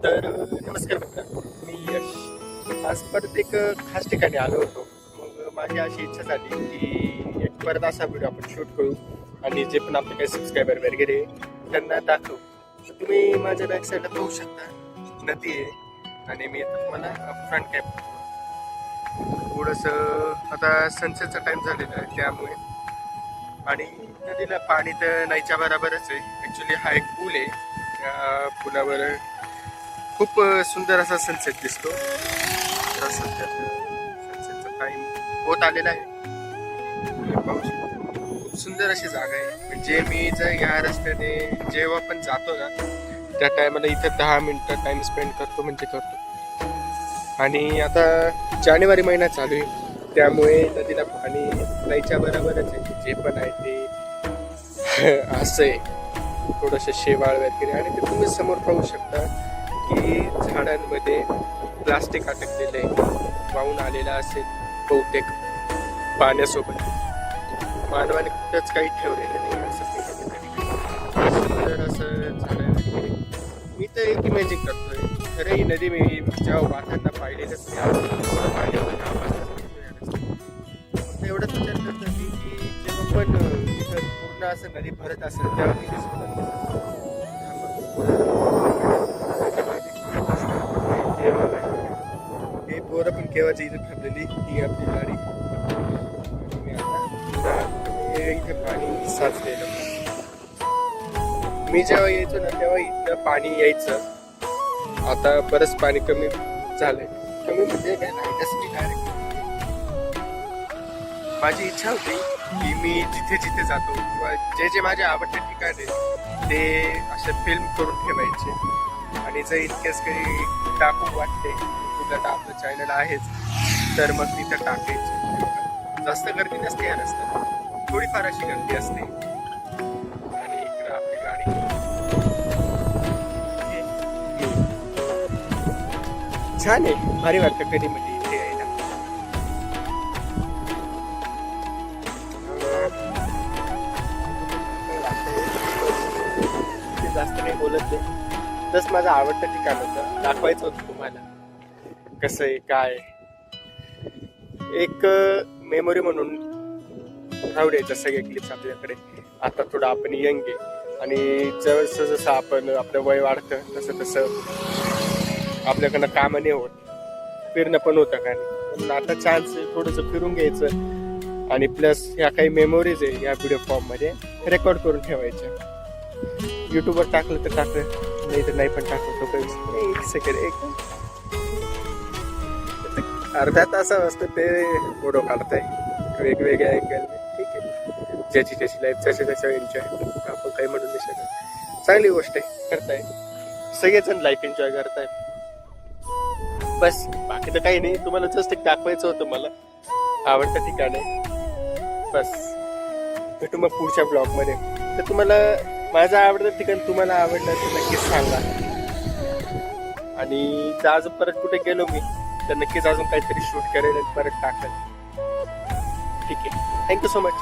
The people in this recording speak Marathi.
तर नमस्कार मित्रांनो, मी यश. आज परत एक खास ठिकाणी आलो होतो. मग माझी अशी इच्छा झाली की एक परत असा व्हिडिओ आपण शूट करू आणि जे पण आपले काही सबस्क्रायबर वगैरे त्यांना दाखवू. तर तुम्ही माझ्या बॅक साईडला पाहू शकता, नदी आहे आणि मी आता तुम्हाला फ्रंट कॅप थोडंसं आता सनसेटचा टाइम झालेला आहे त्यामुळे, आणि नदीला पाणी तर नाहीच्या बरोबरच आहे. ॲक्च्युली हा एक पूल आहे. त्या पुलावर खूप सुंदर असा सनसेट दिसतो. सनसेटचा टाइम होत आलेला आहे. पाहू शकतो खूप सुंदर अशी जागा आहे. म्हणजे मी जर या रस्त्याने जेव्हा पण जातो ना त्या टायमाला इथं 10 मिनिटं टाइम स्पेंड करतो म्हणजे करतो. आणि आता जानेवारी महिना चालू आहे त्यामुळे नदीला पाणी नाहीच्या बरोबरच आहे. जे पण आहे ते असं आहे, थोडंसं शेवाळ वगैरे. आणि ते तुम्ही समोर पाहू शकता की झाडांमध्ये प्लास्टिक अटकलेलं आहे, वाहून आलेला असेल बहुतेक पाण्यासोबत. मानवाने कुठंच काही ठेवलेलं नाही असं सुंदर असं झाडं वगैरे. मी तर एक इमॅजिन करतोय, खरं ही नदी मी जेव्हा वाहताना पाहिलेलंच नाही. एवढंच विचार करतो की जेव्हा पण इथं पूर्ण असं नदी भरत असेल तेव्हा किती हे पोरं पण केव्हाची इथे थांबलेली ही आपली गाडी. इथे पाणी साचलेलं. मी जेव्हा यायचो ना तेव्हा इथं पाणी यायचं. आता बरंच पाणी कमी झालंय. कमी म्हणजे काय नाही, डायरेक्ट. माझी इच्छा होती की मी जिथे जिथे जातो किंवा जे जे माझे आवडते ठिकाण आहे ते असे फिल्म करून ठेवायचे. आणि जर इतकेच काही टाकू वाटते, तुला तर आपलं चॅनल आहेच, तर मग तिथं टाकायचं. जास्त गर्दी नसते या रस्त्यात, थोडीफार अशी गर्दी असते. आणि इकडं आपली गाडी छान आहे, भारी वाटतं कधी मध्ये इथे यायला. जास्त काही बोलत नाही, तस माझं आवडतं ठिकाण होतं, दाखवायचं होतं तुम्हाला कसं आहे काय. एक मेमोरी म्हणून राहू द्यायचं सगळे क्लिप्स आपल्याकडे. आता थोडं आपण यंग आहे आणि जसं जसं आपण आपलं वय वाढतं तसं तसं आपल्याकडनं कामं नाही होत, फिरणं पण होतं का नाही. म्हणून आता चान्स आहे थोडंसं फिरून घ्यायचं. आणि प्लस ह्या काही मेमोरीज आहे या व्हिडिओ फॉर्ममध्ये रेकॉर्ड करून ठेवायच्या. युट्यूबवर टाकलं तर टाकलं, नाही तर नाही पण टाकलं. एक सेकंड, एक अर्धा तास असतं ते फोटो काढताय वेगवेगळ्या अँगल. ठीक आहे, ज्याची ज्याची लाईफ जसे त्याच्या एन्जॉय, आपण काही म्हणू नाही शकत. चांगली गोष्ट आहे, करताय सगळेजण लाईफ एन्जॉय करताय. बस बाकी तर काही नाही, तुम्हाला जस्ट एक दाखवायचं होतं मला आवडतं ठिकाण आहे. बस भेटू मग पुढच्या ब्लॉगमध्ये. तर तुम्हाला माझं आवडतं ठिकाण तुम्हाला आवडलं तर नक्कीच सांगा. आणि जर अजून परत कुठे गेलो मी तर नक्कीच अजून काहीतरी शूट करेल आणि परत टाकेल. ठीक आहे, थँक्यू सो मच.